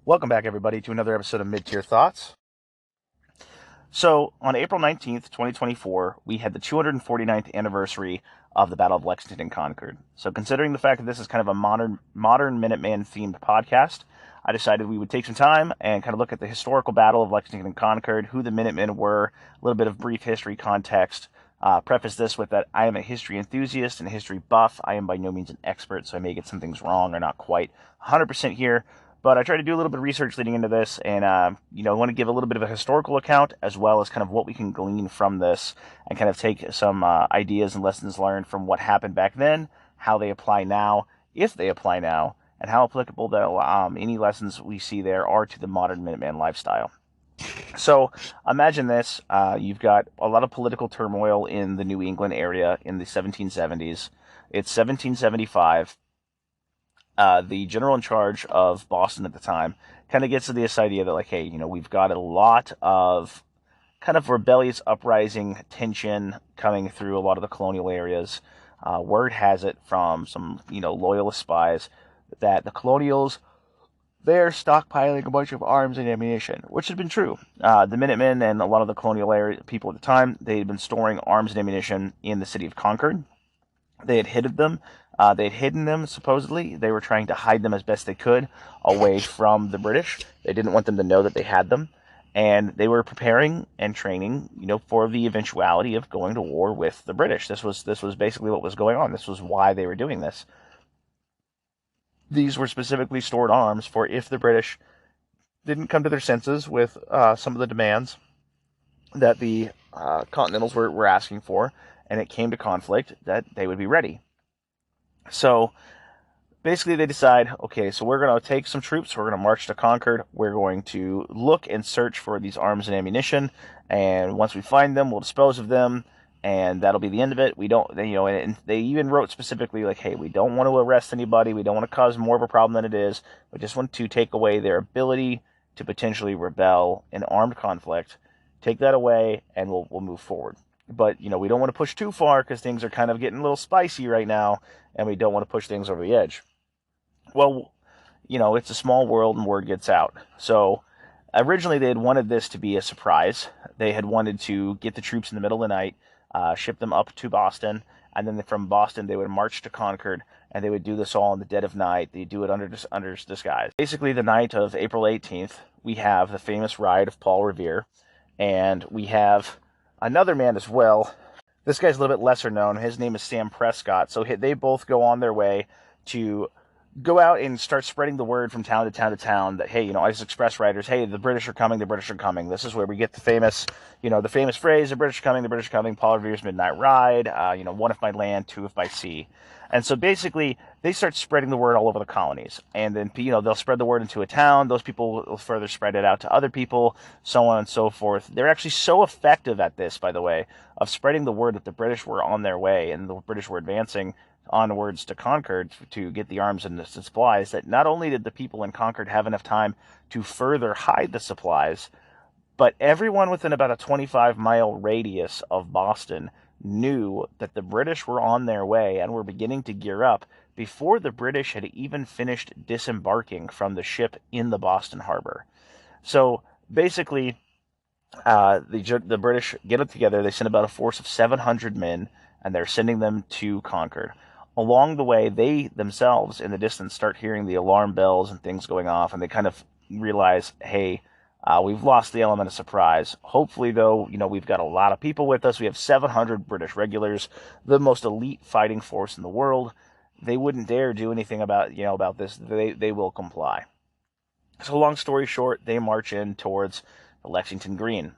Welcome back, everybody, to another episode of Mid-Tier Thoughts. So, on April 19th, 2024, we had the 249th anniversary of the Battle of Lexington and Concord. So, considering the fact that this is kind of a modern Minuteman-themed podcast, I decided we would take some time and kind of look at the historical Battle of Lexington and Concord, who the Minutemen were, a little bit of brief history context. Preface this with that I am a history enthusiast and a history buff. I am by no means an expert, so I may get some things wrong or not quite 100% here. But I tried to do a little bit of research leading into this, and I want to give a little bit of a historical account as well as kind of what we can glean from this, and kind of take some ideas and lessons learned from what happened back then, how they apply now, if they apply now, and how applicable any lessons we see there are to the modern Minuteman lifestyle. So imagine this: you've got a lot of political turmoil in the New England area in the 1770s. It's 1775. The general in charge of Boston at the time kind of gets to this idea that, like, hey, we've got a lot of kind of rebellious uprising tension coming through a lot of the colonial areas. Word has it from some, loyalist spies that the colonials, they're stockpiling a bunch of arms and ammunition, which had been true. The Minutemen and a lot of the colonial area people at the time, they had been storing arms and ammunition in the city of Concord. They had hidden them, supposedly. They were trying to hide them as best they could away from the British. They didn't want them to know that they had them. And they were preparing and training, for the eventuality of going to war with the British. This was basically what was going on. This was why they were doing this. These were specifically stored arms for if the British didn't come to their senses with some of the demands that the Continentals were asking for, and it came to conflict, that they would be ready. So basically they decide, okay, so we're going to take some troops, we're going to march to Concord, we're going to look and search for these arms and ammunition, and once we find them, we'll dispose of them, and that'll be the end of it. We don't, and they even wrote specifically, like, hey, we don't want to arrest anybody, we don't want to cause more of a problem than it is, we just want to take away their ability to potentially rebel in armed conflict, take that away, and we'll move forward. But, we don't want to push too far because things are kind of getting a little spicy right now, and we don't want to push things over the edge. Well, it's a small world and word gets out. So originally they had wanted this to be a surprise. They had wanted to get the troops in the middle of the night, ship them up to Boston, and then from Boston they would march to Concord, and they would do this all in the dead of night. They do it under disguise. Basically, the night of April 18th, we have the famous ride of Paul Revere, and we have another man as well. This guy's a little bit lesser known. His name is Sam Prescott. So they both go on their way to go out and start spreading the word from town to town to town that, hey, as express riders, hey, the British are coming, the British are coming. This is where we get the famous phrase, the British are coming, the British are coming, Paul Revere's Midnight Ride, one if by land, two if by sea. And so basically, they start spreading the word all over the colonies. And then, they'll spread the word into a town. Those people will further spread it out to other people, so on and so forth. They're actually so effective at this, by the way, of spreading the word that the British were on their way and the British were advancing onwards to Concord to get the arms and the supplies, that not only did the people in Concord have enough time to further hide the supplies, but everyone within about a 25-mile radius of Boston knew that the British were on their way and were beginning to gear up before the British had even finished disembarking from the ship in the Boston harbor. So basically, the British get it together. They send about a force of 700 men, and they're sending them to Concord. Along the way, they themselves in the distance start hearing the alarm bells and things going off, and they kind of realize, hey, we've lost the element of surprise. Hopefully, though, we've got a lot of people with us. We have 700 British regulars, the most elite fighting force in the world. They wouldn't dare do anything about this. They will comply. So long story short, they march in towards the Lexington Green.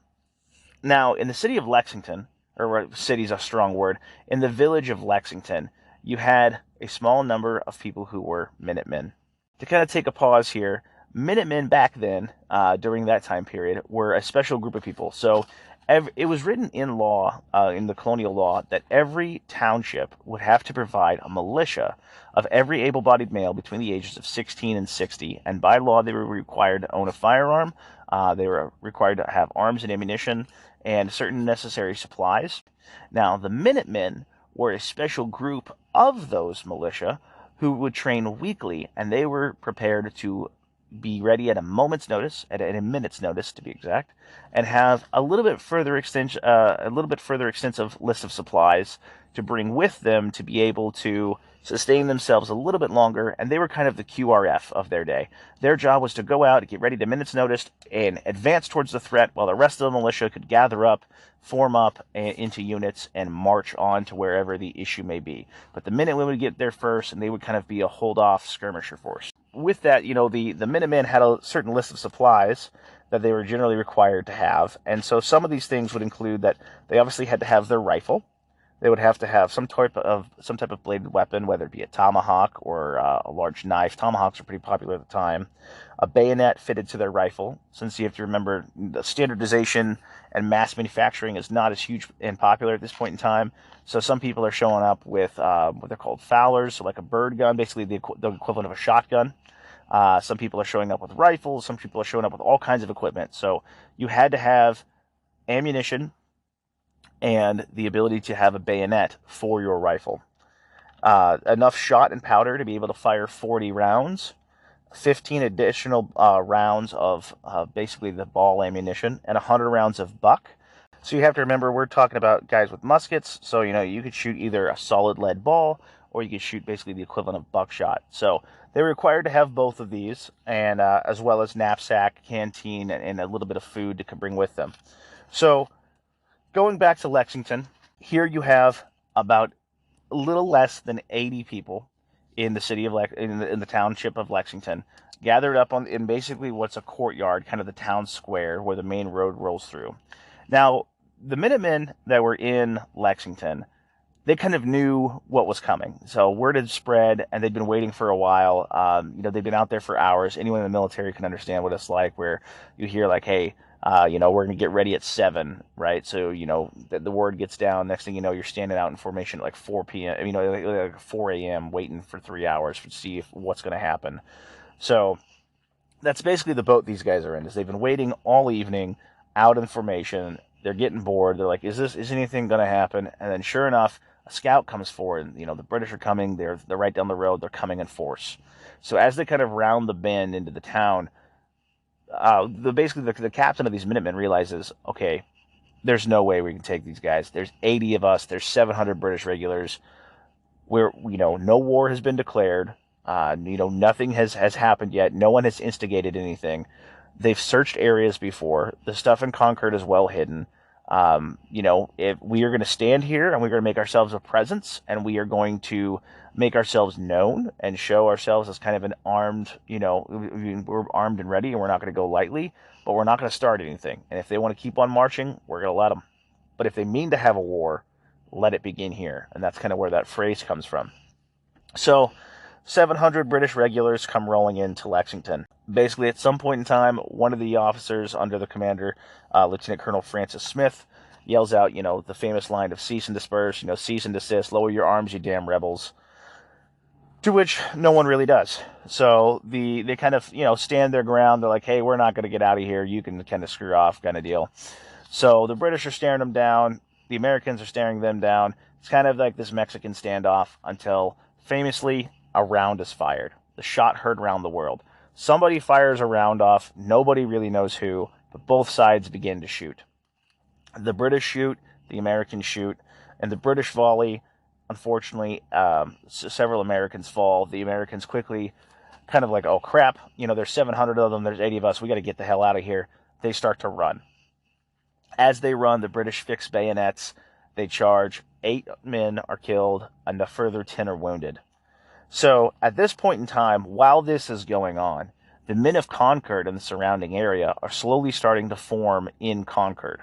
Now, in the city of Lexington, or city's a strong word, in the village of Lexington, you had a small number of people who were Minutemen. To kind of take a pause here, Minutemen back then, during that time period, were a special group of people. So it was written in law, in the colonial law, that every township would have to provide a militia of every able-bodied male between the ages of 16 and 60. And by law, they were required to own a firearm. They were required to have arms and ammunition and certain necessary supplies. Now, the Minutemen were a special group of those militia who would train weekly, and they were prepared to be ready at a moment's notice, at a minute's notice to be exact, and have a little bit further extensive list of supplies to bring with them to be able to sustain themselves a little bit longer. And they were kind of the QRF of their day. Their job was to go out, get ready to minute's notice, and advance towards the threat while the rest of the militia could gather up, form up into units, and march on to wherever the issue may be. But the Minutemen would get there first, and they would kind of be a hold-off skirmisher force. With that, the Minutemen had a certain list of supplies that they were generally required to have. And so some of these things would include that they obviously had to have their rifle. They would have to have some type of bladed weapon, whether it be a tomahawk or a large knife. Tomahawks were pretty popular at the time. A bayonet fitted to their rifle, since you have to remember the standardization and mass manufacturing is not as huge and popular at this point in time. So some people are showing up with what they're called fowlers, so like a bird gun, basically the equivalent of a shotgun. Some people are showing up with rifles. Some people are showing up with all kinds of equipment. So you had to have ammunition and the ability to have a bayonet for your rifle. Enough shot and powder to be able to fire 40 rounds, 15 additional rounds of basically the ball ammunition, and 100 rounds of buck. So you have to remember, we're talking about guys with muskets, so you could shoot either a solid lead ball, or you could shoot basically the equivalent of buckshot. So they were required to have both of these, and as well as knapsack, canteen, and a little bit of food to bring with them. So going back to Lexington, here you have about a little less than 80 people in the city of in the township of Lexington, gathered up in basically what's a courtyard, kind of the town square where the main road rolls through. Now, the Minutemen that were in Lexington, they kind of knew what was coming. So word had spread, and they'd been waiting for a while. They'd been out there for hours. Anyone in the military can understand what it's like, where you hear like, hey, we're going to get ready at 7, right? So, the word gets down. Next thing you know, you're standing out in formation at like 4 p.m., like 4 a.m., waiting for 3 hours to see what's going to happen. So that's basically the boat these guys are in, is they've been waiting all evening out in formation. They're getting bored. They're like, is anything going to happen? And then sure enough, a scout comes forward. The British are coming. They're right down the road. They're coming in force. So as they kind of round the bend into the town, the captain of these Minutemen realizes, okay, there's no way we can take these guys. There's 80 of us. There's 700 British regulars. No war has been declared. Nothing has happened yet. No one has instigated anything. They've searched areas before. The stuff in Concord is well hidden. If we are going to stand here and we're going to make ourselves a presence, and we are going to make ourselves known and show ourselves as kind of an armed, we're armed and ready, and we're not going to go lightly, but we're not going to start anything. And if they want to keep on marching, we're going to let them. But if they mean to have a war, let it begin here. And that's kind of where that phrase comes from. So 700 British regulars come rolling into Lexington. Basically, at some point in time, one of the officers under the commander, Lieutenant Colonel Francis Smith, yells out, the famous line of cease and disperse, cease and desist, lower your arms, you damn rebels. To which no one really does. So they kind of, stand their ground. They're like, hey, we're not going to get out of here. You can kind of screw off, kind of deal. So the British are staring them down. The Americans are staring them down. It's kind of like this Mexican standoff until, famously, a round is fired. The shot heard round the world. Somebody fires a round off. Nobody really knows who, but both sides begin to shoot. The British shoot, the Americans shoot, and the British volley. Unfortunately, several Americans fall. The Americans quickly, kind of like, oh crap, there's 700 of them, there's 80 of us, we got to get the hell out of here. They start to run. As they run, the British fix bayonets. They charge. 8 men are killed, and a further 10 are wounded. So, at this point in time, while this is going on, the men of Concord and the surrounding area are slowly starting to form in Concord.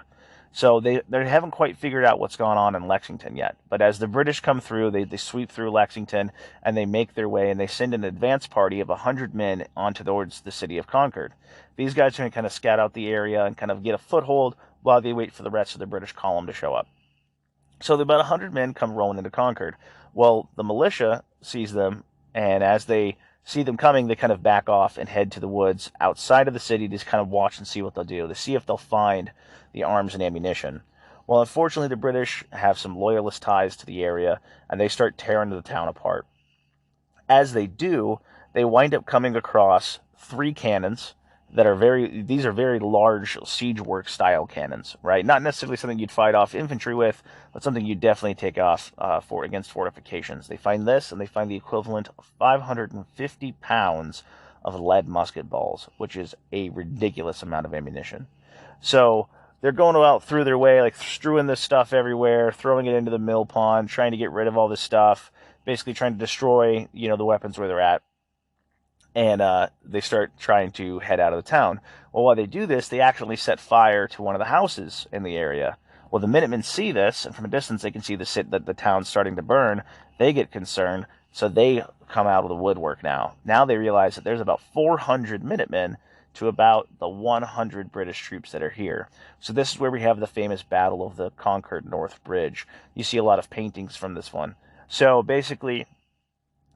So they haven't quite figured out what's going on in Lexington yet. But as the British come through, they sweep through Lexington, and they make their way, and they send an advance party of 100 men towards the city of Concord. These guys are going to kind of scout out the area and kind of get a foothold while they wait for the rest of the British column to show up. So about 100 men come rolling into Concord. Well, the militia sees them, and as they see them coming, they kind of back off and head to the woods outside of the city to just kind of watch and see what they'll do, to see if they'll find the arms and ammunition. Well, unfortunately, the British have some loyalist ties to the area, and they start tearing the town apart. As they do, they wind up coming across 3 cannons that are these are very large siege work style cannons, right? Not necessarily something you'd fight off infantry with, but something you'd definitely take off for against fortifications. They find this, and they find the equivalent of 550 pounds of lead musket balls, which is a ridiculous amount of ammunition. So they're going out through their way, like strewing this stuff everywhere, throwing it into the mill pond, trying to get rid of all this stuff, basically trying to destroy, the weapons where they're at. And they start trying to head out of the town. Well, while they do this, they actually set fire to one of the houses in the area. Well, the Minutemen see this, and from a distance they can see the town's starting to burn. They get concerned, so they come out of the woodwork now. Now they realize that there's about 400 Minutemen to about the 100 British troops that are here. So this is where we have the famous Battle of the Concord North Bridge. You see a lot of paintings from this one. So basically,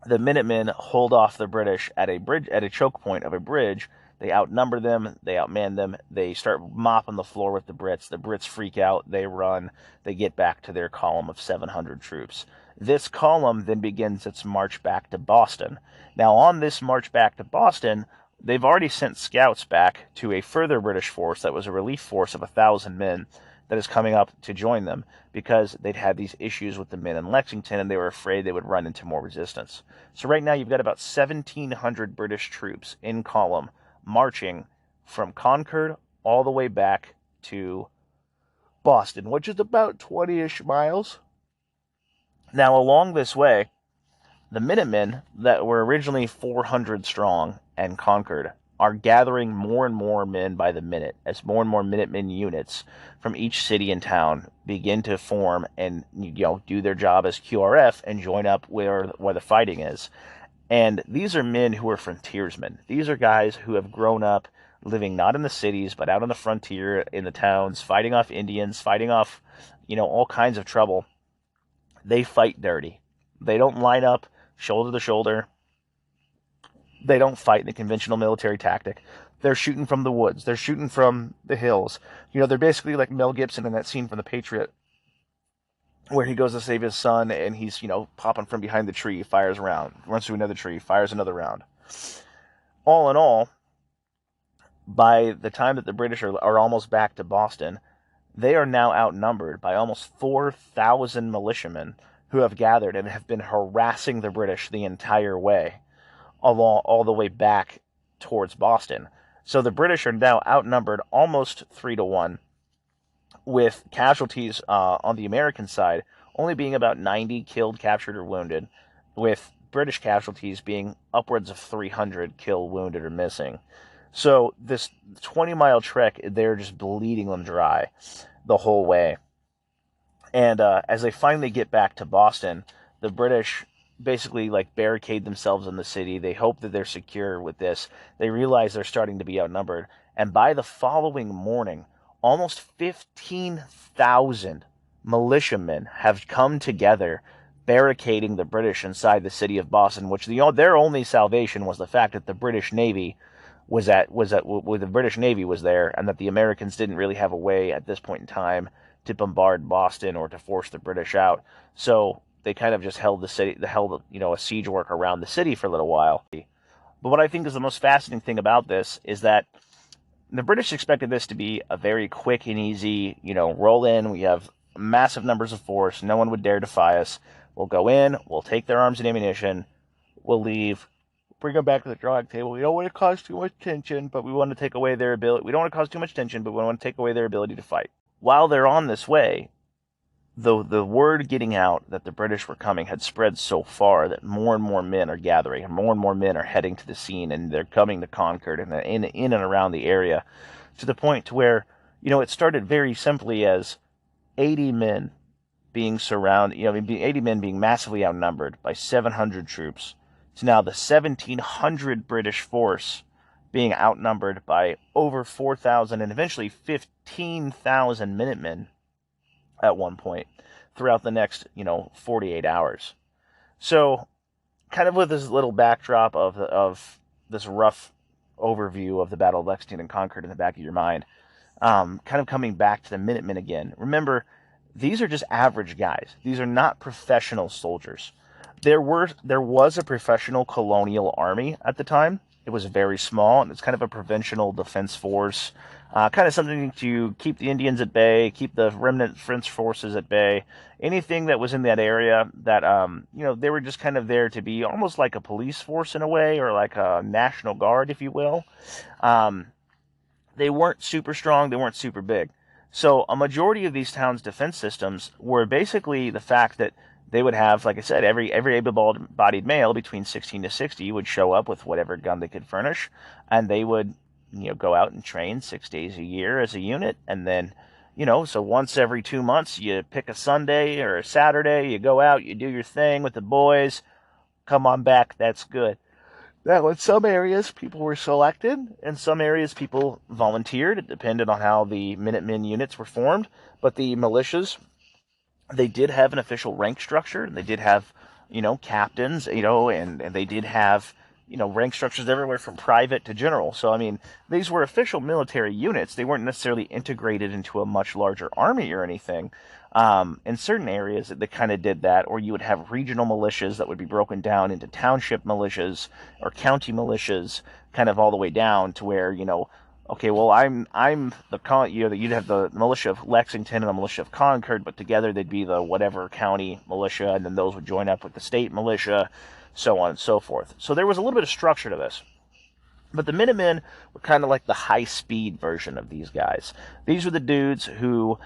the Minutemen hold off the British at a choke point of a bridge. They outnumber them, they outman them, they start mopping the floor with the Brits. The Brits freak out, they run, they get back to their column of 700 troops. This column then begins its march back to Boston. Now, on this march back to Boston, they've already sent scouts back to a further British force that was a relief force of 1,000 men that is coming up to join them, because they'd had these issues with the men in Lexington and they were afraid they would run into more resistance. So right now you've got about 1,700 British troops in column marching from Concord all the way back to Boston, which is about 20-ish miles. Now, along this way, the Minutemen that were originally 400 strong and conquered are gathering more and more men by the minute as more and more Minutemen units from each city and town begin to form and do their job as QRF and join up where the fighting is. And these are men who are frontiersmen. These are guys who have grown up living not in the cities but out on the frontier in the towns, fighting off Indians, fighting off all kinds of trouble. They fight dirty. They don't line up shoulder to shoulder. They don't fight in the conventional military tactic. They're shooting from the woods. They're shooting from the hills. They're basically like Mel Gibson in that scene from The Patriot, where he goes to save his son and he's, popping from behind the tree, fires around, runs through another tree, fires another round. All in all, by the time that the British are almost back to Boston, they are now outnumbered by almost 4,000 militiamen who have gathered and have been harassing the British the entire way, all the way back towards Boston. So the British are now outnumbered almost 3-1, with casualties on the American side only being about 90 killed, captured, or wounded, with British casualties being upwards of 300 killed, wounded, or missing. So this 20-mile trek, they're just bleeding them dry the whole way. And as they finally get back to Boston, the British basically barricade themselves in the city. They hope that they're secure with this. They realize they're starting to be outnumbered. And by the following morning, almost 15,000 militiamen have come together, barricading the British inside the city of Boston, which their only salvation was the fact that the British Navy the British Navy was there, and that the Americans didn't really have a way at this point in time to bombard Boston or to force the British out. So they kind of just held a siege work around the city for a little while. But what I think is the most fascinating thing about this is that the British expected this to be a very quick and easy, roll in. We have massive numbers of force. No one would dare defy us. We'll go in. We'll take their arms and ammunition. We'll leave. Bring them back to the drawing table. We don't want to cause too much tension, but we want to take away their ability. We don't want to cause too much tension, but we want to take away their ability to fight. While they're on this way, the word getting out that the British were coming had spread so far that more and more men are gathering, and more men are heading to the scene, and they're coming to Concord and in and around the area, to the point to where, it started very simply as 80 men being surrounded, 80 men being massively outnumbered by 700 troops, to now the 1,700 British force being outnumbered by over 4,000 and eventually 15,000 Minutemen at one point throughout the next, 48 hours. So kind of with this little backdrop of this rough overview of the Battle of Lexington and Concord in the back of your mind, kind of coming back to the Minutemen again. Remember, these are just average guys. These are not professional soldiers. There was a professional colonial army at the time. It was very small, and it's kind of a provincial defense force, kind of something to keep the Indians at bay, keep the remnant French forces at bay. Anything that was in that area that, they were just kind of there to be almost like a police force in a way, or like a National Guard, if you will. They weren't super strong, they weren't super big. So a majority of these towns' defense systems were basically the fact that they would have, like I said, every able-bodied male between 16 to 60 would show up with whatever gun they could furnish, and they would, go out and train 6 days a year as a unit, and then, so once every 2 months, you pick a Sunday or a Saturday, you go out, you do your thing with the boys, come on back, that's good. Now, in some areas, people were selected. In some areas, people volunteered. It depended on how the Minutemen units were formed. But the militias, they did have an official rank structure. They did have, captains, and they did have, rank structures everywhere from private to general. So, these were official military units. They weren't necessarily integrated into a much larger army or anything. In certain areas, they kind of did that, or you would have regional militias that would be broken down into township militias or county militias, kind of all the way down to where, okay, well, I'm you'd have the militia of Lexington and the militia of Concord, but together they'd be the whatever county militia, and then those would join up with the state militia, so on and so forth. So there was a little bit of structure to this. But the Minutemen were kind of like the high-speed version of these guys. These were the dudes who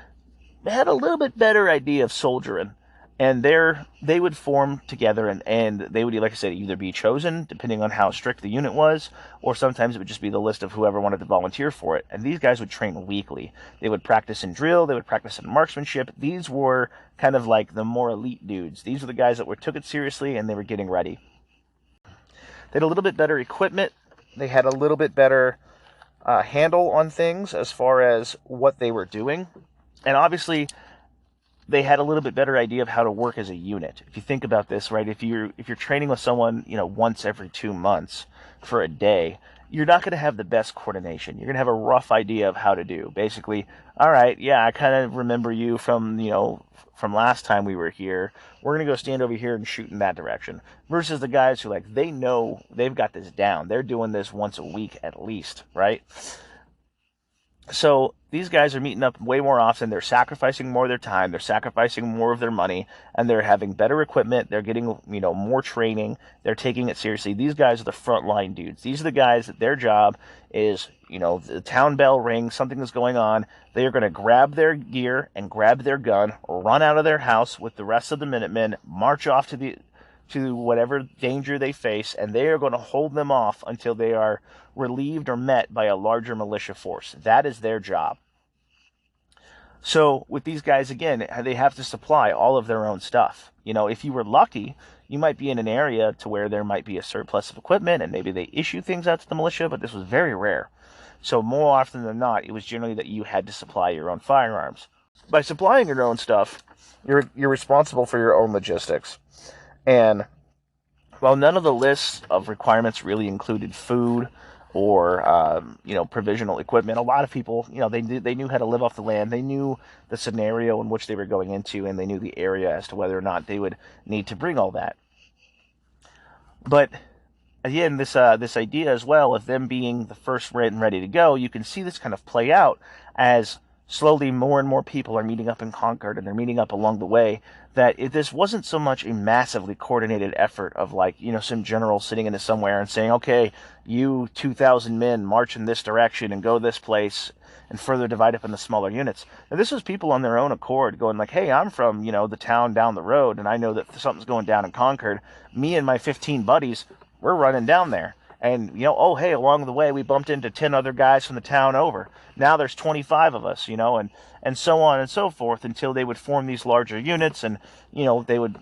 had a little bit better idea of soldiering, and they would form together, and they would, like I said, either be chosen depending on how strict the unit was, or sometimes it would just be the list of whoever wanted to volunteer for it. And these guys would train weekly. They would practice in drill, they would practice in marksmanship. These were kind of like the more elite dudes. These were the guys that took it seriously, and they were getting ready. They had a little bit better equipment. They had a little bit better handle on things as far as what they were doing. And obviously, they had a little bit better idea of how to work as a unit. If you think about this, right, if you're training with someone, once every 2 months for a day, you're not going to have the best coordination. You're going to have a rough idea of how to do. Basically, all right, yeah, I kind of remember you from last time we were here. We're going to go stand over here and shoot in that direction. Versus the guys who, they know they've got this down. They're doing this once a week at least, right? So these guys are meeting up way more often. They're sacrificing more of their time. They're sacrificing more of their money, and they're having better equipment. They're getting, more training. They're taking it seriously. These guys are the frontline dudes. These are the guys that their job is, the town bell rings, something is going on. They are going to grab their gear and grab their gun, run out of their house with the rest of the Minutemen, march off to whatever danger they face, and they are going to hold them off until they are relieved or met by a larger militia force. That is their job. So with these guys, again, they have to supply all of their own stuff. If you were lucky, you might be in an area to where there might be a surplus of equipment, and maybe they issue things out to the militia, but this was very rare. So more often than not, it was generally that you had to supply your own firearms. By supplying your own stuff, you're responsible for your own logistics. And while none of the lists of requirements really included food or provisional equipment, a lot of people, they knew how to live off the land. They knew the scenario in which they were going into, and they knew the area as to whether or not they would need to bring all that. But again, this idea as well of them being the first ready to go, you can see this kind of play out as slowly more and more people are meeting up in Concord, and they're meeting up along the way, that this wasn't so much a massively coordinated effort of some general sitting into somewhere and saying, okay, you 2,000 men march in this direction and go this place and further divide up into smaller units. Now, this was people on their own accord going hey, I'm from, the town down the road, and I know that something's going down in Concord. Me and my 15 buddies, we're running down there. And, oh, hey, along the way, we bumped into 10 other guys from the town over. Now there's 25 of us, and so on and so forth until they would form these larger units, and, they would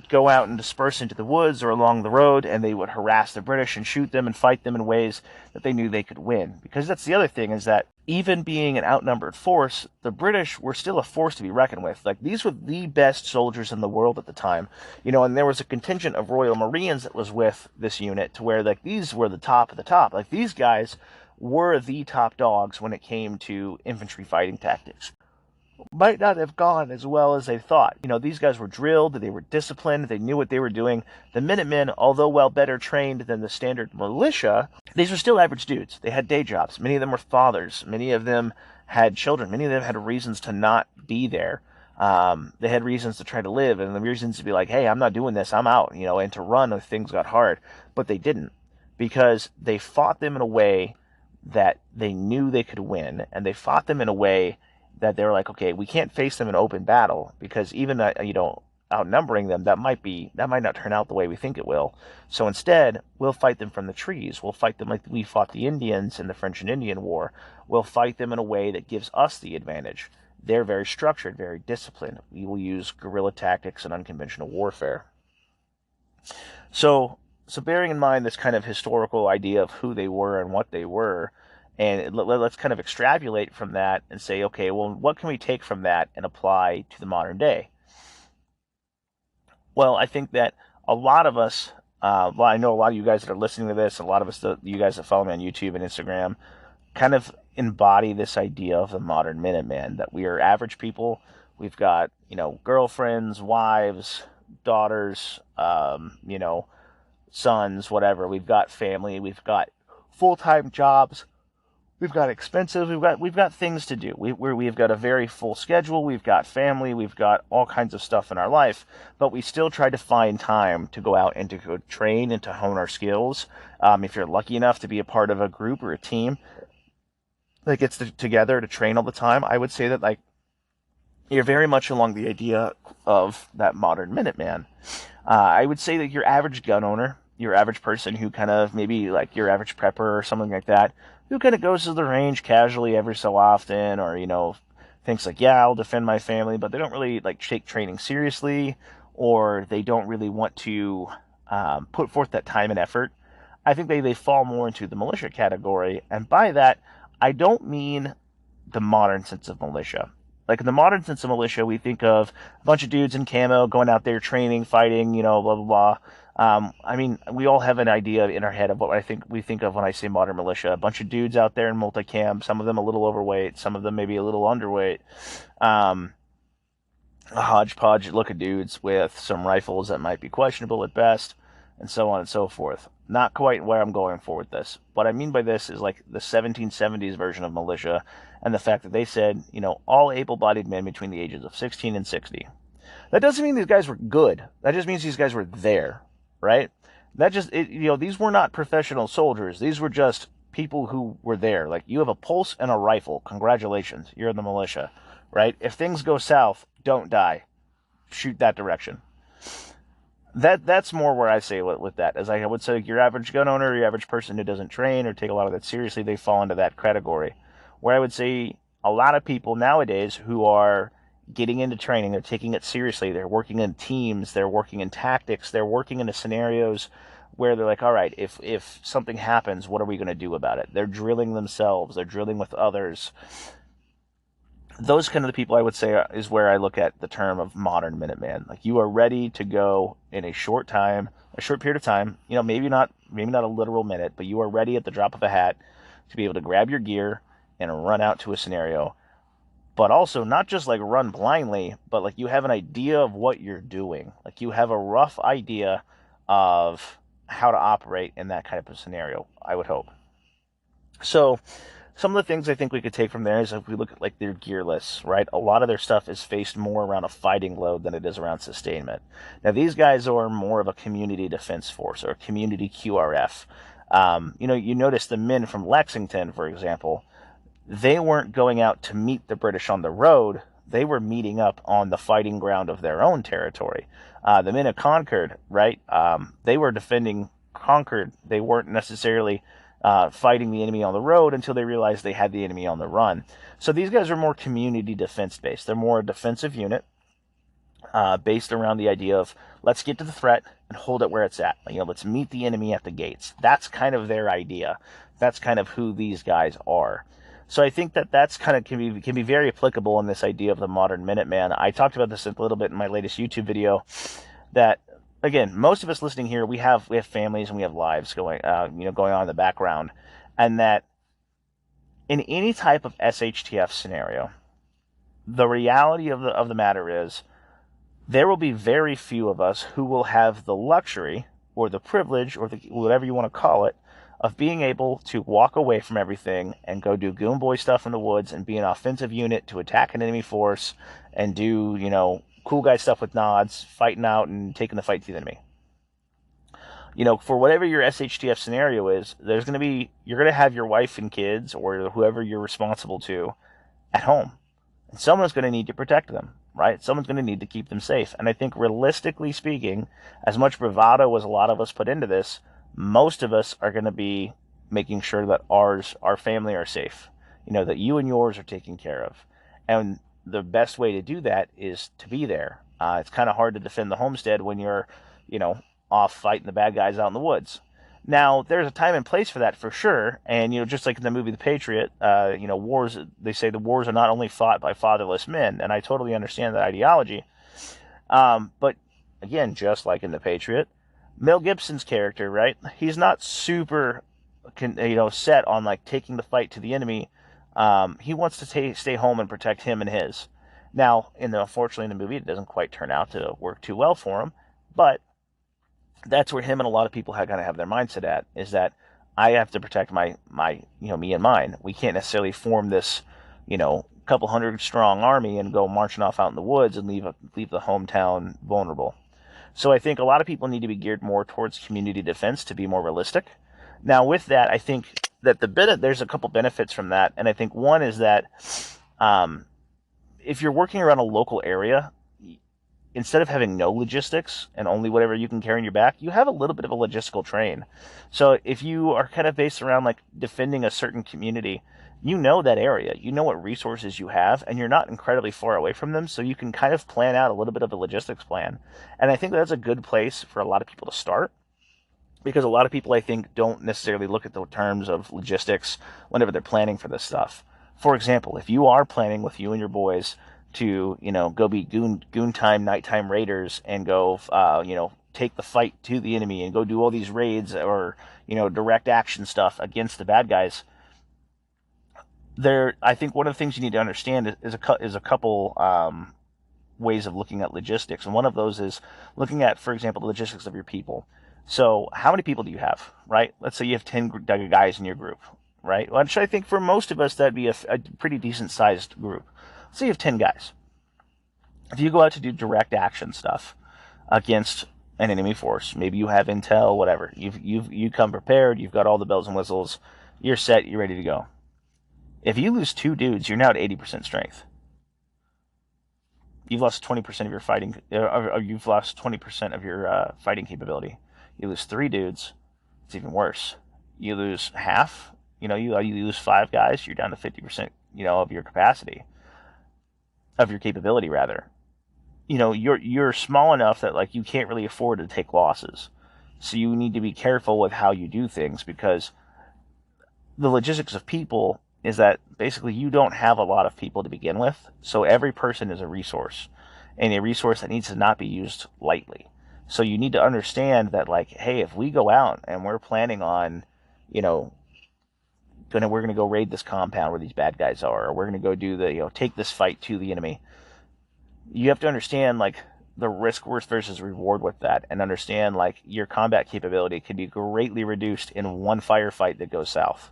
go out and disperse into the woods or along the road, and they would harass the British and shoot them and fight them in ways that they knew they could win. Because that's the other thing, is that even being an outnumbered force, the British were still a force to be reckoned with. These were the best soldiers in the world at the time, and there was a contingent of Royal Marines that was with this unit to where these were the top of the top. These guys were the top dogs when it came to infantry fighting tactics. might not have gone as well as they thought. These guys were drilled, they were disciplined, they knew what they were doing. The Minutemen, although well better trained than the standard militia, these were still average dudes. They had day jobs. Many of them were fathers. Many of them had children. Many of them had reasons to not be there. They had reasons to try to live, and the reasons to be like, hey, I'm not doing this, I'm out, and to run if things got hard. But they didn't, because they fought them in a way that they knew they could win, and they fought them in a way that they were like, okay, we can't face them in open battle, because even outnumbering them, that might not turn out the way we think it will. So instead, we'll fight them from the trees. We'll fight them like we fought the Indians in the French and Indian War. We'll fight them in a way that gives us the advantage. They're very structured, very disciplined. We will use guerrilla tactics and unconventional warfare. So bearing in mind this kind of historical idea of who they were and what they were, and let's kind of extrapolate from that and say, okay, well, what can we take from that and apply to the modern day? Well, I think that a lot of us, I know a lot of you guys that are listening to this, a lot of us, you guys that follow me on YouTube and Instagram, kind of embody this idea of the modern Minuteman, that we are average people. We've got, girlfriends, wives, daughters, sons, whatever. We've got family. We've got full-time jobs. We've got expenses. We've got things to do. We've got a very full schedule. We've got family. We've got all kinds of stuff in our life. But we still try to find time to go out and to go train and to hone our skills. If you're lucky enough to be a part of a group or a team that gets together to train all the time, I would say that you're very much along the idea of that modern Minuteman. I would say that your average gun owner, your average person who kind of maybe like your average prepper or something like that, who kind of goes to the range casually every so often, or thinks like, yeah, I'll defend my family, but they don't really take training seriously, or they don't really want to put forth that time and effort. I think they fall more into the militia category, and by that I don't mean the modern sense of militia. Like in the modern sense of militia, we think of a bunch of dudes in camo going out there training, fighting, blah, blah, blah. I mean, we all have an idea in our head of what we think of when I say modern militia. A bunch of dudes out there in multicam, some of them a little overweight, some of them maybe a little underweight. A hodgepodge look of dudes with some rifles that might be questionable at best, and so on and so forth. Not quite where I'm going for with this. What I mean by this is like the 1770s version of militia, and the fact that they said, all able-bodied men between the ages of 16 and 60. That doesn't mean these guys were good. That just means these guys were there, right? These were not professional soldiers. These were just people who were there. Like, you have a pulse and a rifle. Congratulations, you're in the militia, right? If things go south, don't die. Shoot that direction. That's more where I say with that, as I would say your average gun owner, your average person who doesn't train or take a lot of that seriously, they fall into that category. Where I would say a lot of people nowadays who are getting into training, they're taking it seriously, they're working in teams, they're working in tactics, they're working into scenarios where they're like, all right, if something happens, what are we going to do about it? They're drilling themselves, they're drilling with others. Those kind of the people I would say is where I look at the term of modern Minuteman. Like, you are ready to go in a short period of time, maybe not a literal minute, but you are ready at the drop of a hat to be able to grab your gear and run out to a scenario. But also not just run blindly, but you have an idea of what you're doing. Like, you have a rough idea of how to operate in that kind of a scenario, I would hope. So some of the things I think we could take from there is if we look at their gear lists, right? A lot of their stuff is faced more around a fighting load than it is around sustainment. Now, these guys are more of a community defense force or a community QRF. You notice the men from Lexington, for example, they weren't going out to meet the British on the road. They were meeting up on the fighting ground of their own territory. The men of Concord, right? They were defending Concord. They weren't necessarily fighting the enemy on the road until they realized they had the enemy on the run. So these guys are more community defense based. They're more a defensive unit based around the idea of let's get to the threat and hold it where it's at. Let's meet the enemy at the gates. That's kind of their idea. That's kind of who these guys are. So I think that's kind of can be very applicable in this idea of the modern Minuteman. I talked about this a little bit in my latest YouTube video. That again, most of us listening here, we have families and we have lives going on in the background, and that in any type of SHTF scenario, the reality of the matter is there will be very few of us who will have the luxury or the privilege or whatever you want to call it of being able to walk away from everything and go do goon boy stuff in the woods and be an offensive unit to attack an enemy force and do, cool guy stuff with nods, fighting out and taking the fight to the enemy. For whatever your SHTF scenario is, you're going to have your wife and kids or whoever you're responsible to at home. And someone's going to need to protect them, right? Someone's going to need to keep them safe. And I think realistically speaking, as much bravado as a lot of us put into this, most of us are going to be making sure that our family are safe. That you and yours are taken care of. And the best way to do that is to be there. It's kind of hard to defend the homestead when you're, off fighting the bad guys out in the woods. Now, there's a time and place for that for sure. And, just like in the movie The Patriot, wars, they say the wars are not only fought by fatherless men. And I totally understand that ideology. But again, just like in The Patriot, Mel Gibson's character, right? He's not super, set on like taking the fight to the enemy. He wants to stay home and protect him and his. Now, unfortunately in the movie, it doesn't quite turn out to work too well for him. But that's where him and a lot of people kind of have their mindset at, is that I have to protect my me and mine. We can't necessarily form this, couple hundred strong army and go marching off out in the woods and leave the hometown vulnerable. So I think a lot of people need to be geared more towards community defense to be more realistic. Now with that, I think that there's a couple benefits from that, and I think one is that if you're working around a local area, instead of having no logistics and only whatever you can carry on your back, you have a little bit of a logistical train. So if you are kind of based around like defending a certain community, that area, what resources you have, and you're not incredibly far away from them, so you can kind of plan out a little bit of a logistics plan. And I think that's a good place for a lot of people to start, because a lot of people, I think, don't necessarily look at the terms of logistics whenever they're planning for this stuff. For example, if you are planning with you and your boys to, go be goon time, nighttime raiders and go, take the fight to the enemy and go do all these raids or, direct action stuff against the bad guys, I think one of the things you need to understand is a couple ways of looking at logistics. And one of those is looking at, for example, the logistics of your people. So how many people do you have, right? Let's say you have 10 guys in your group, right? Which I think for most of us, that'd be a pretty decent sized group. Say you have 10 guys. If you go out to do direct action stuff against an enemy force, maybe you have intel, whatever. You come prepared, you've got all the bells and whistles, you're set, you're ready to go. If you lose 2 dudes, you're now at 80% strength. You've lost 20% of your fighting. You've lost 20% of your fighting capability. You lose 3 dudes, it's even worse. You lose half. You lose 5 guys, you're down to 50%. Of your capacity. Of your capability, rather. You're small enough that like you can't really afford to take losses. So you need to be careful with how you do things, because the logistics of people is that basically you don't have a lot of people to begin with. So every person is a resource, and a resource that needs to not be used lightly. So you need to understand that, like, hey, if we go out and we're planning on, we're going to go raid this compound where these bad guys are, or we're going to go do take this fight to the enemy. You have to understand, like, the risk versus reward with that, and understand, like, your combat capability can be greatly reduced in one firefight that goes south.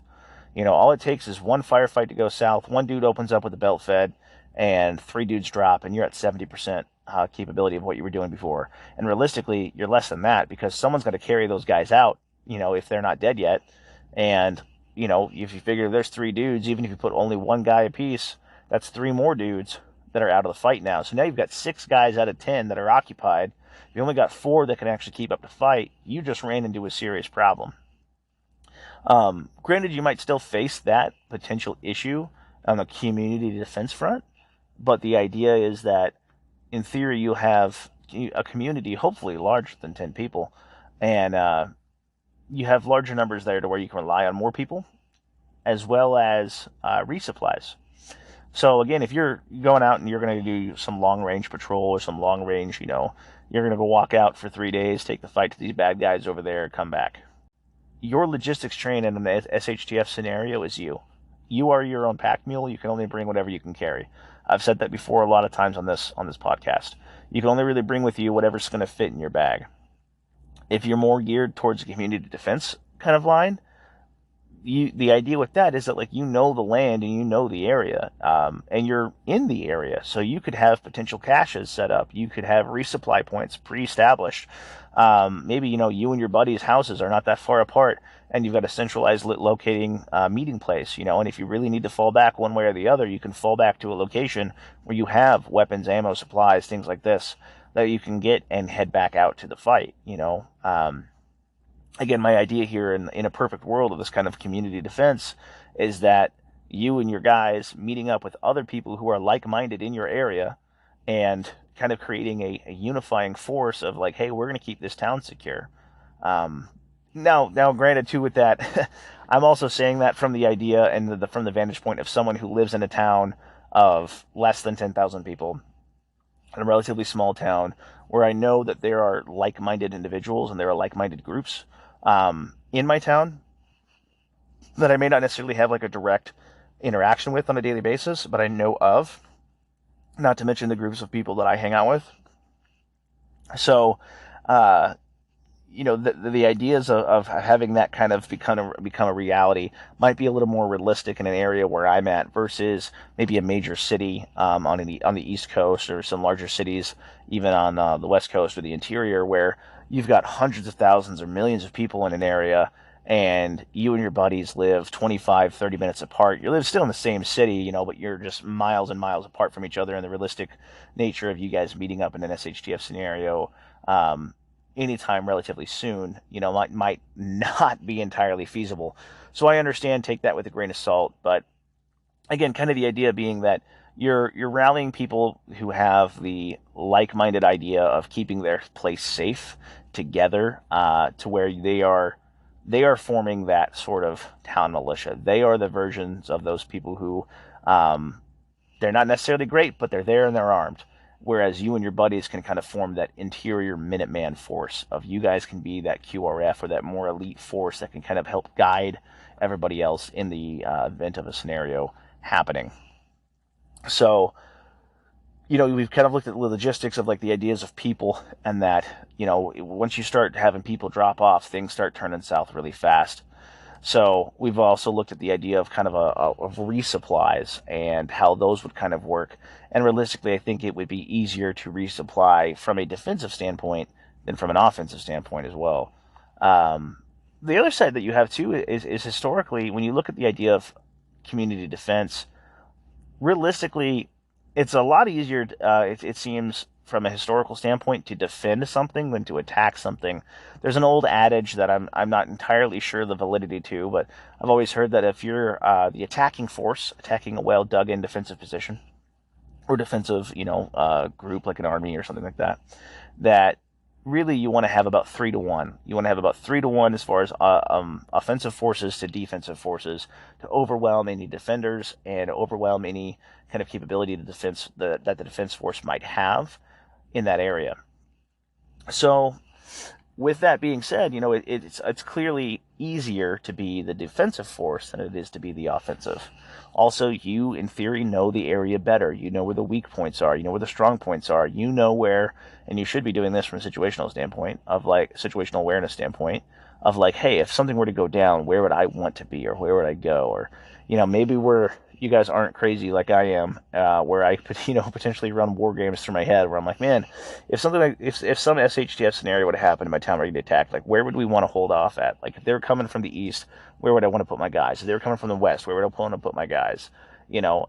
All it takes is one firefight to go south, one dude opens up with a belt fed, and 3 dudes drop, and you're at 70% capability of what you were doing before. And realistically, you're less than that, because someone's got to carry those guys out, if they're not dead yet. And if you figure there's 3 dudes, even if you put only 1 guy apiece, that's 3 more dudes that are out of the fight now. So now you've got 6 guys out of 10 that are occupied. You only got 4 that can actually keep up the fight. You just ran into a serious problem. Granted, you might still face that potential issue on the community defense front, but the idea is that, in theory, you'll have a community, hopefully larger than 10 people, and you have larger numbers there to where you can rely on more people, as well as resupplies. So again, if you're going out and you're going to do some long-range patrol or some long-range, you're going to go walk out for 3 days, take the fight to these bad guys over there, come back. Your logistics train in an SHTF scenario is you. You are your own pack mule. You can only bring whatever you can carry. I've said that before a lot of times on this podcast. You can only really bring with you whatever's going to fit in your bag. If you're more geared towards a community defense kind of line, the idea with that is that, like, you know the land and you know the area, and you're in the area, so you could have potential caches set up. You could have resupply points pre-established. Maybe you and your buddies' houses are not that far apart, and you've got a centralized locating meeting place. And if you really need to fall back one way or the other, you can fall back to a location where you have weapons, ammo, supplies, things like this that you can get and head back out to the fight. Again, my idea here in a perfect world of this kind of community defense is that you and your guys meeting up with other people who are like-minded in your area and kind of creating a unifying force of like, hey, we're going to keep this town secure. Now, granted, too, with that, I'm also saying that from the idea and from the vantage point of someone who lives in a town of less than 10,000 people, in a relatively small town, where I know that there are like-minded individuals and there are like-minded groups in my town that I may not necessarily have like a direct interaction with on a daily basis, but I know of, not to mention the groups of people that I hang out with. So, the ideas of having that kind of become a reality might be a little more realistic in an area where I'm at versus maybe a major city on the East Coast, or some larger cities even on the West Coast or the interior, where you've got hundreds of thousands or millions of people in an area, and you and your buddies live 25, 30 minutes apart. You live still in the same city, but you're just miles and miles apart from each other, and the realistic nature of you guys meeting up in an SHTF scenario anytime relatively soon, might not be entirely feasible. So I understand, take that with a grain of salt, but again, kind of the idea being that you're rallying people who have the like-minded idea of keeping their place safe together, to where they are forming that sort of town militia. They are the versions of those people who, they're not necessarily great, but they're there and they're armed. Whereas you and your buddies can kind of form that interior Minuteman force of, you guys can be that QRF or that more elite force that can kind of help guide everybody else in the event of a scenario happening. So, we've kind of looked at the logistics of like the ideas of people, and that, once you start having people drop off, things start turning south really fast. So we've also looked at the idea of kind of of resupplies and how those would kind of work. And realistically, I think it would be easier to resupply from a defensive standpoint than from an offensive standpoint as well. The other side that you have too is historically, when you look at the idea of community defense, realistically, it's a lot easier, it seems, from a historical standpoint, to defend something than to attack something. There's an old adage that I'm not entirely sure the validity to, but I've always heard that if you're the attacking force, attacking a well dug in defensive position, or defensive, group like an army or something like that, that really you want to have about 3-to-1. You want to have about 3-to-1 as far as offensive forces to defensive forces, to overwhelm any defenders and overwhelm any kind of capability that the defense force might have in that area. So, with that being said, it's clearly easier to be the defensive force than it is to be the offensive. Also, you, in theory, know the area better. You know where the weak points are. You know where the strong points are. You know where, and you should be doing this from a situational standpoint, of like situational awareness standpoint, of like, hey, if something were to go down, where would I want to be, or where would I go, or maybe you guys aren't crazy like I am, where I could, potentially run war games through my head, where I'm like, man, if some SHTF scenario would have happened in my town ready to attack, like, where would we want to hold off at? Like, if they're coming from the east, where would I want to put my guys? If they were coming from the west, where would I want to put my guys?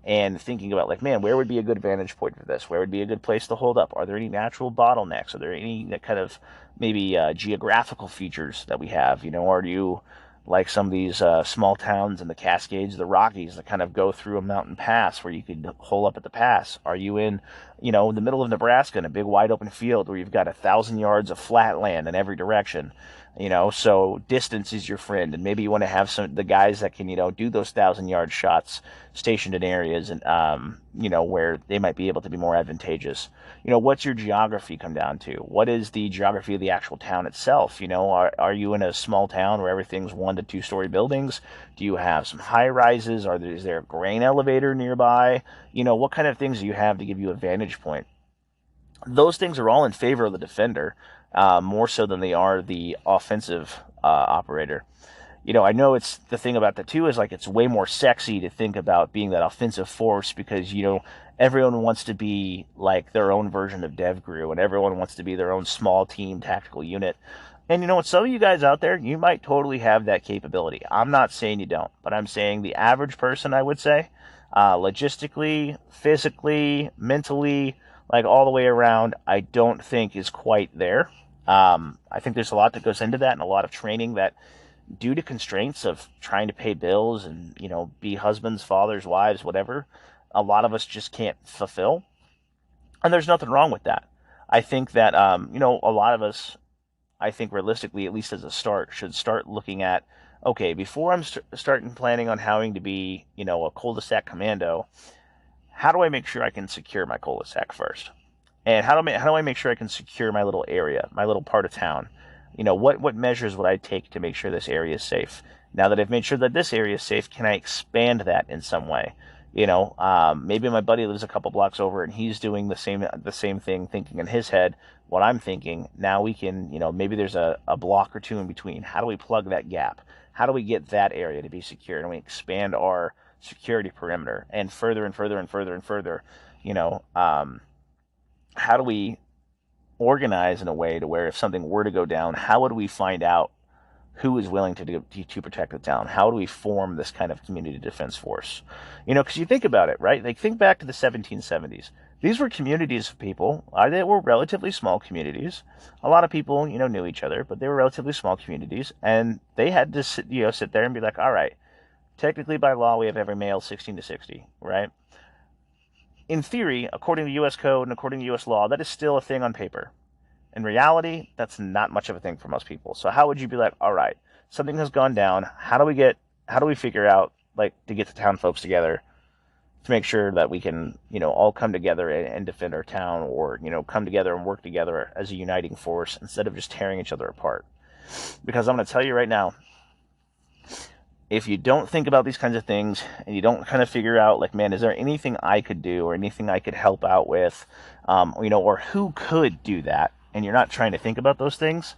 And thinking about, like, man, where would be a good vantage point for this? Where would be a good place to hold up? Are there any natural bottlenecks? Are there any kind of maybe geographical features that we have? Are you like some of these small towns in the Cascades, the Rockies, that kind of go through a mountain pass where you could hole up at the pass? Are you in, the middle of Nebraska in a big wide open field where you've got 1,000 yards of flat land in every direction? So distance is your friend, and maybe you want to have the guys that can, do those 1,000-yard shots stationed in areas and, where they might be able to be more advantageous. What's your geography come down to? What is the geography of the actual town itself? Are you in a small town where everything's 1 to 2 story buildings? Do you have some high rises? Is there a grain elevator nearby? What kind of things do you have to give you a vantage point? Those things are all in favor of the defender, more so than they are the offensive operator. I know it's the thing about that too is like it's way more sexy to think about being that offensive force because everyone wants to be like their own version of DevGru, and everyone wants to be their own small team tactical unit. And what, some of you guys out there, you might totally have that capability. I'm not saying you don't, but I'm saying the average person, I would say, logistically, physically, mentally, like all the way around, I don't think is quite there. I think there's a lot that goes into that and a lot of training that, due to constraints of trying to pay bills and, be husbands, fathers, wives, whatever, a lot of us just can't fulfill. And there's nothing wrong with that. I think that, a lot of us, I think realistically, at least as a start, should start looking at, okay, before I'm starting planning on having to be, a cul-de-sac commando, how do I make sure I can secure my cul-de-sac first? And how do I make sure I can secure my little area, my little part of town? What measures would I take to make sure this area is safe? Now that I've made sure that this area is safe, can I expand that in some way? Maybe my buddy lives a couple blocks over and he's doing the same thing, thinking in his head what I'm thinking. Now we can, maybe there's a block or two in between. How do we plug that gap? How do we get that area to be secure? And we expand our security perimeter and further and further and further and further. How do we organize in a way to where if something were to go down, how would we find out who is willing to protect the town? How do we form this kind of community defense force? Because you think about it, right? Like think back to the 1770s. These were communities of people. They were relatively small communities. A lot of people, knew each other, but they were relatively small communities, and they had to sit there and be like, all right, technically by law we have every male 16 to 60, right? In theory, according to U.S. code and according to U.S. law, that is still a thing on paper. In reality, that's not much of a thing for most people. So how would you be like, all right, something has gone down. How do we figure out, like, to get the town folks together to make sure that we can, all come together and defend our town, or, come together and work together as a uniting force instead of just tearing each other apart? Because I'm going to tell you right now, if you don't think about these kinds of things and you don't kind of figure out, like, man, is there anything I could do or anything I could help out with, or who could do that, and you're not trying to think about those things,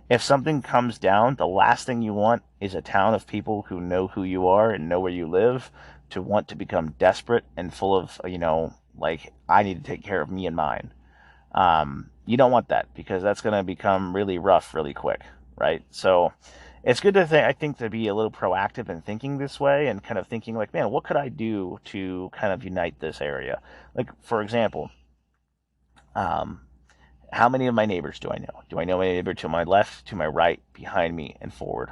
if something comes down, the last thing you want is a town of people who know who you are and know where you live to want to become desperate and full of, like, I need to take care of me and mine. You don't want that, because that's going to become really rough really quick, right? So it's good I think, to be a little proactive in thinking this way and kind of thinking like, man, what could I do to kind of unite this area? Like, for example, how many of my neighbors do I know? Do I know my neighbor to my left, to my right, behind me, and forward,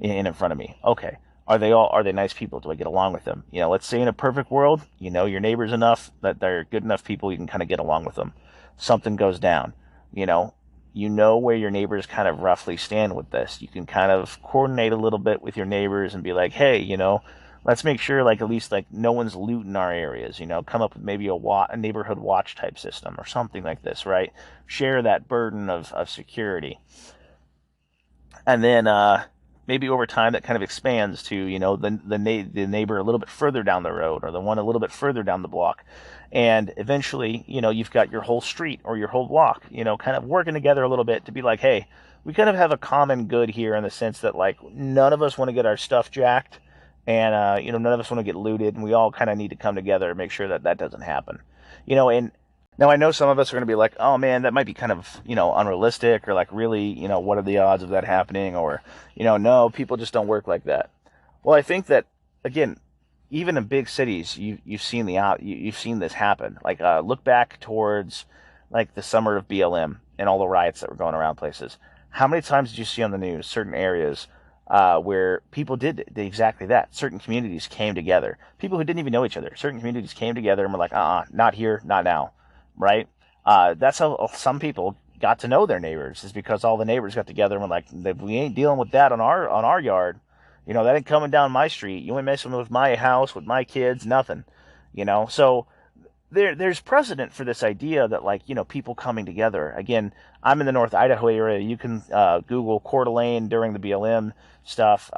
and in front of me? Okay. Are they nice people? Do I get along with them? Let's say in a perfect world, your neighbors enough that they're good enough people, you can kind of get along with them. Something goes down, where your neighbors kind of roughly stand with this. You can kind of coordinate a little bit with your neighbors and be like, hey, let's make sure, like, at least, like, no one's looting our areas, come up with maybe a neighborhood watch type system or something like this, right? Share that burden of security. And then maybe over time that kind of expands to, the neighbor a little bit further down the road, or the one a little bit further down the block. And eventually, you've got your whole street or your whole block, kind of working together a little bit to be like, hey, we kind of have a common good here, in the sense that, like, none of us want to get our stuff jacked, and, none of us want to get looted, and we all kind of need to come together and make sure that that doesn't happen. And now I know some of us are going to be like, oh man, that might be kind of, unrealistic, or like, really, what are the odds of that happening? Or, no, people just don't work like that. Well, I think that, again, even in big cities, you've seen you've seen this happen. Like, look back towards, like, the summer of BLM and all the riots that were going around places. How many times did you see on the news certain areas where people did exactly that? Certain communities came together. People who didn't even know each other. Certain communities came together and were like, not here, not now, right? That's how some people got to know their neighbors, is because all the neighbors got together and were like, we ain't dealing with that on our yard. That ain't coming down my street. You ain't messing with my house, with my kids, nothing. So there's precedent for this idea that, like, people coming together. Again, I'm in the North Idaho area. You can Google Coeur d'Alene during the BLM stuff.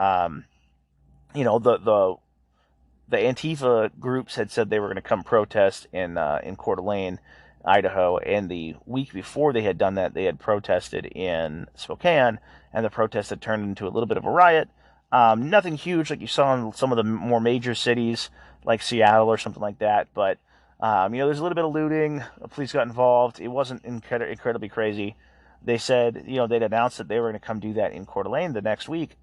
The Antifa groups had said they were going to come protest in Coeur d'Alene, Idaho, and the week before they had done that, they had protested in Spokane, and the protest had turned into a little bit of a riot. Nothing huge like you saw in some of the more major cities like Seattle or something like that, but there's a little bit of looting. The police got involved. It wasn't incredibly crazy. They said, they'd announced that they were going to come do that in Coeur d'Alene the next week.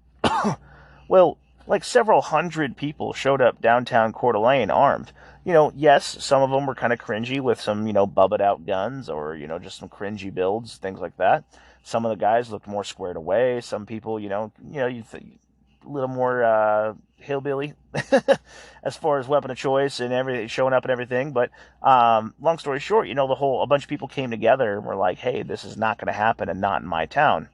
Well, like several hundred people showed up downtown Coeur d'Alene armed. Yes, some of them were kind of cringy with some, bubbled out guns or, just some cringy builds, things like that. Some of the guys looked more squared away. Some people, a little more hillbilly as far as weapon of choice and everything showing up and everything. But long story short, a bunch of people came together and were like, hey, this is not going to happen and not in my town.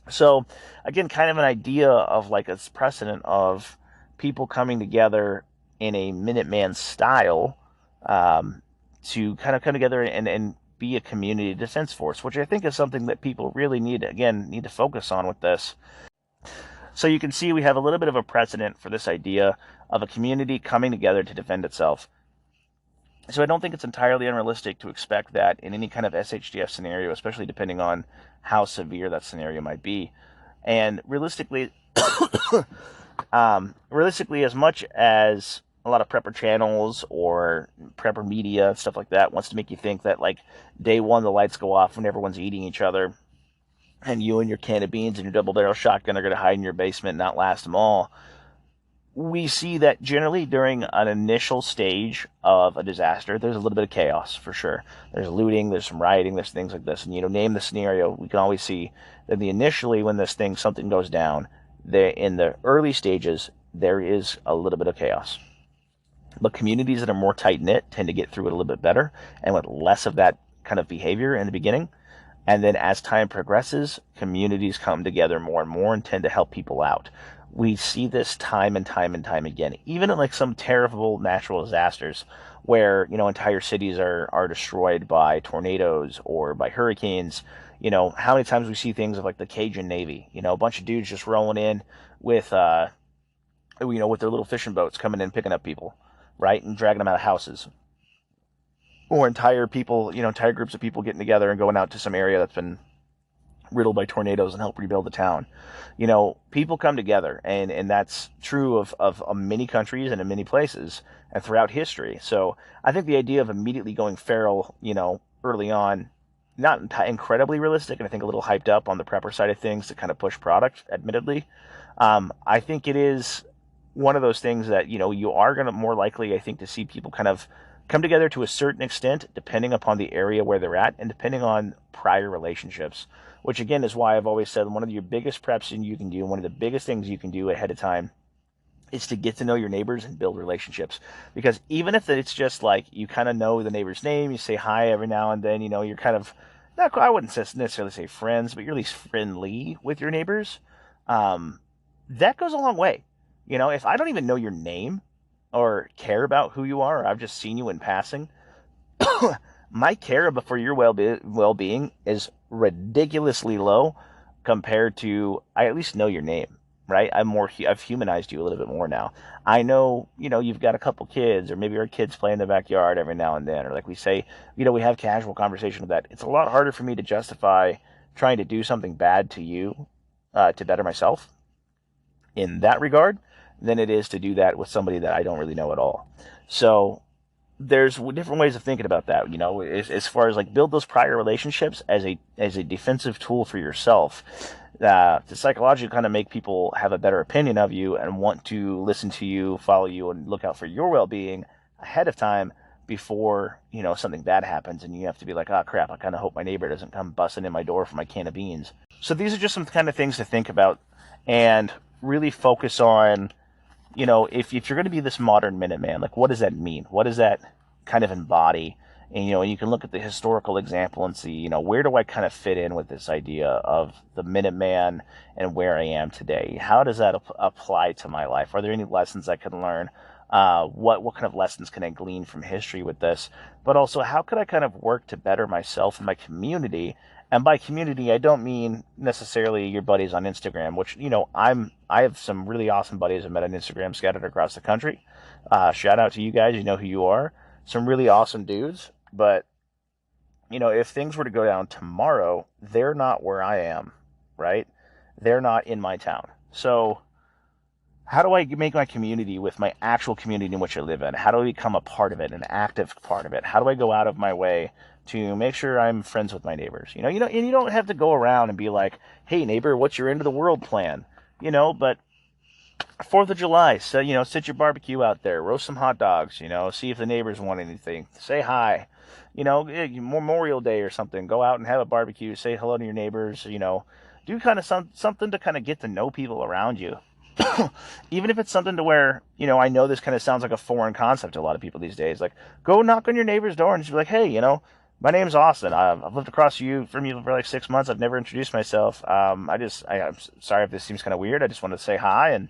So again, kind of an idea of like a precedent of people coming together in a Minuteman style to kind of come together and be a community defense force, which I think is something that people really need to focus on with this. So you can see we have a little bit of a precedent for this idea of a community coming together to defend itself. So I don't think it's entirely unrealistic to expect that in any kind of SHDF scenario, especially depending on how severe that scenario might be. And realistically, as much as a lot of prepper channels or prepper media, stuff like that, wants to make you think that, like, day one the lights go off when everyone's eating each other, and you and your can of beans and your double-barrel shotgun are going to hide in your basement and not last them all. We see that generally during an initial stage of a disaster, there's a little bit of chaos, for sure. There's looting, there's some rioting, there's things like this. And, name the scenario, we can always see that initially when something goes down, in the early stages, there is a little bit of chaos. But communities that are more tight-knit tend to get through it a little bit better and with less of that kind of behavior in the beginning. And then as time progresses, communities come together more and more and tend to help people out. We see this time and time and time again, even in like some terrible natural disasters where, entire cities are destroyed by tornadoes or by hurricanes. How many times we see things of like the Cajun Navy, a bunch of dudes just rolling in with, with their little fishing boats coming in, picking up people, right, and dragging them out of houses. Or entire groups of people getting together and going out to some area that's been riddled by tornadoes and help rebuild the town. People come together, and that's true of many countries and in many places and throughout history. So I think the idea of immediately going feral, early on, not incredibly realistic, and I think a little hyped up on the prepper side of things to kind of push product, admittedly. I think it is one of those things that, you are going to more likely, I think, to see people kind of come together to a certain extent, depending upon the area where they're at and depending on prior relationships, which again is why I've always said one of your biggest preps you can do, one of the biggest things you can do ahead of time is to get to know your neighbors and build relationships. Because even if it's just like you kind of know the neighbor's name, you say hi every now and then, you're kind of, I wouldn't necessarily say friends, but you're at least friendly with your neighbors. That goes a long way. If I don't even know your name, or care about who you are, or I've just seen you in passing, my care for your well-being is ridiculously low compared to I at least know your name, right? I've humanized you a little bit more now. I know, you've got a couple kids, or maybe our kids play in the backyard every now and then, or like we say, we have casual conversation with that. It's a lot harder for me to justify trying to do something bad to you to better myself in that regard than it is to do that with somebody that I don't really know at all. So there's different ways of thinking about that, as far as like build those prior relationships as a defensive tool for yourself, to psychologically kind of make people have a better opinion of you and want to listen to you, follow you, and look out for your well-being ahead of time before, something bad happens and you have to be like, oh crap, I kind of hope my neighbor doesn't come busting in my door for my can of beans. So these are just some kind of things to think about and really focus on. If you're going to be this modern Minuteman, like what does that mean? What does that kind of embody? And, you can look at the historical example and see, where do I kind of fit in with this idea of the Minuteman and where I am today? How does that apply to my life? Are there any lessons I can learn? What kind of lessons can I glean from history with this? But also, how could I kind of work to better myself and my community? And by community, I don't mean necessarily your buddies on Instagram, which, I have some really awesome buddies I met on Instagram scattered across the country. Shout out to you guys. You know who you are. Some really awesome dudes. But, if things were to go down tomorrow, they're not where I am, right? They're not in my town. So how do I make my community with my actual community in which I live in? How do I become a part of it, an active part of it? How do I go out of my way to make sure I'm friends with my neighbors? And you don't have to go around and be like, hey, neighbor, what's your end of the world plan? But 4th of July, so, sit your barbecue out there, roast some hot dogs, see if the neighbors want anything, say hi. Memorial Day or something, go out and have a barbecue, say hello to your neighbors, do kind of something to kind of get to know people around you. Even if it's something to where, I know this kind of sounds like a foreign concept to a lot of people these days. Like, go knock on your neighbor's door and just be like, hey, my name's Austin. I've lived across from you for like 6 months. I've never introduced myself. I'm sorry if this seems kind of weird. I just wanted to say hi and,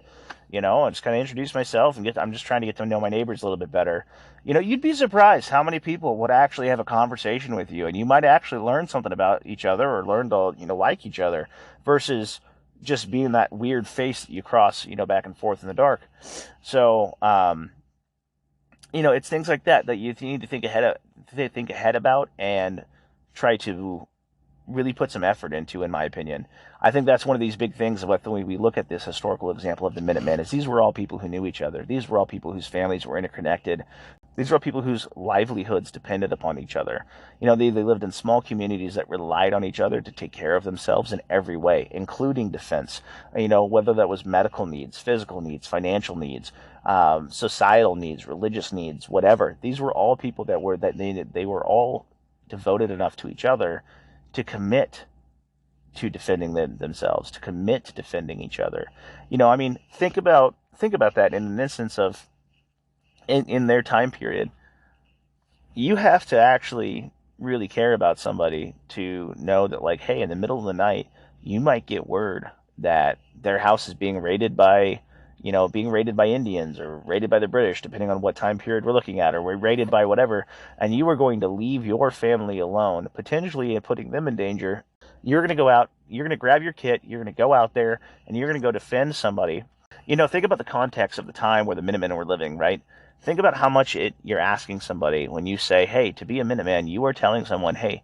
I just kind of introduce myself and I'm just trying to get to know my neighbors a little bit better. You'd be surprised how many people would actually have a conversation with you, and you might actually learn something about each other or learn to, like each other versus just being that weird face that you cross, back and forth in the dark. So, it's things like that you need to think ahead about and try to really put some effort into, in my opinion. I think that's one of these big things about the way we look at this historical example of the Minutemen is these were all people who knew each other. These were all people whose families were interconnected. These were all people whose livelihoods depended upon each other. They lived in small communities that relied on each other to take care of themselves in every way, including defense. Whether that was medical needs, physical needs, financial needs, societal needs, religious needs, whatever. These were all people they were all devoted enough to each other to commit to defending themselves, to commit to defending each other. Think about that in an instance of in their time period. You have to actually really care about somebody to know that, like, hey, in the middle of the night, you might get word that their house is being raided by Indians or raided by the British, depending on what time period we're looking at, or we're raided by whatever, and you are going to leave your family alone, potentially putting them in danger. You're going to go out, you're going to grab your kit, you're going to go out there, and you're going to go defend somebody. Think about the context of the time where the Minutemen were living, right? Think about how much you're asking somebody when you say, hey, to be a Minuteman, you are telling someone, hey,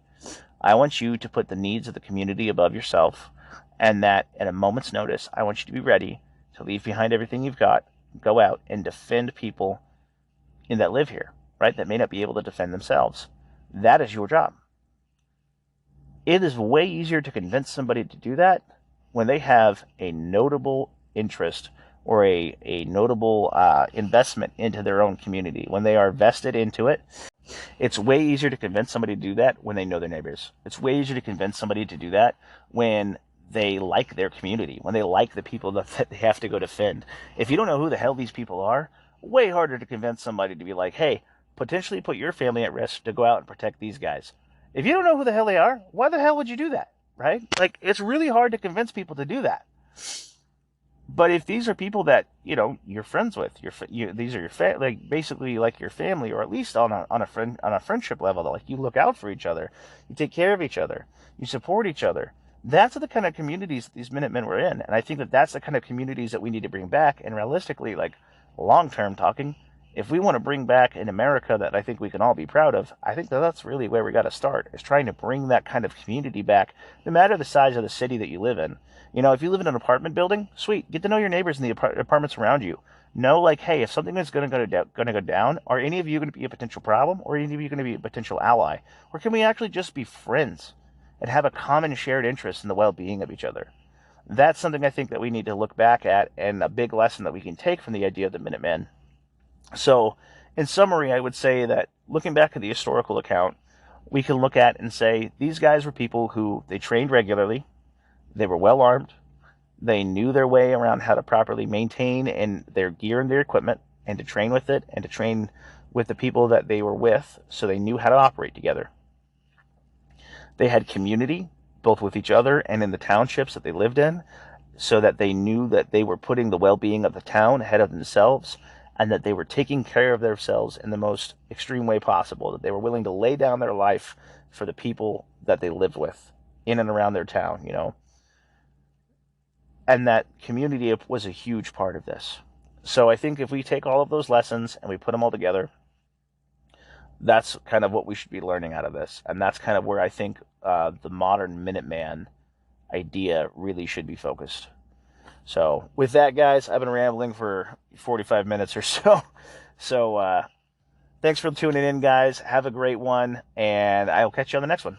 I want you to put the needs of the community above yourself, and that at a moment's notice, I want you to be ready to leave behind everything you've got, go out and defend people that live here, right? That may not be able to defend themselves. That is your job. It is way easier to convince somebody to do that when they have a notable interest or a notable investment into their own community. When they are vested into it, it's way easier to convince somebody to do that when they know their neighbors. It's way easier to convince somebody to do that when they like their community, when they like the people that they have to go defend. If you don't know who the hell these people are, way harder to convince somebody to be like, hey, potentially put your family at risk to go out and protect these guys. If you don't know who the hell they are, why the hell would you do that, right? Like, it's really hard to convince people to do that. But if these are people that, you're friends with, these are your basically like your family, or at least on a friendship level, that, like, you look out for each other, you take care of each other, you support each other. That's the kind of communities these Minutemen were in. And I think that that's the kind of communities that we need to bring back. And realistically, like, long-term talking, if we want to bring back an America that I think we can all be proud of, I think that's really where we got to start, is trying to bring that kind of community back, no matter the size of the city that you live in. If you live in an apartment building, sweet, get to know your neighbors in the apartments around you. Know, like, hey, if something is going to go down, are any of you going to be a potential problem, or are any of you going to be a potential ally? Or can we actually just be friends and have a common shared interest in the well-being of each other? That's something I think that we need to look back at, and a big lesson that we can take from the idea of the Minutemen. So, in summary, I would say that looking back at the historical account, we can look at and say these guys were people who, they trained regularly, they were well armed, they knew their way around how to properly maintain and their gear and their equipment, and to train with it, and to train with the people that they were with, so they knew how to operate together. They had community, both with each other and in the townships that they lived in, so that they knew that they were putting the well-being of the town ahead of themselves, and that they were taking care of themselves in the most extreme way possible, that they were willing to lay down their life for the people that they lived with in and around their town, you know. And that community was a huge part of this. So I think if we take all of those lessons and we put them all together, that's kind of what we should be learning out of this. And that's kind of where I think the modern Minuteman idea really should be focused. So with that, guys, I've been rambling for 45 minutes or so. So thanks for tuning in, guys. Have a great one, and I'll catch you on the next one.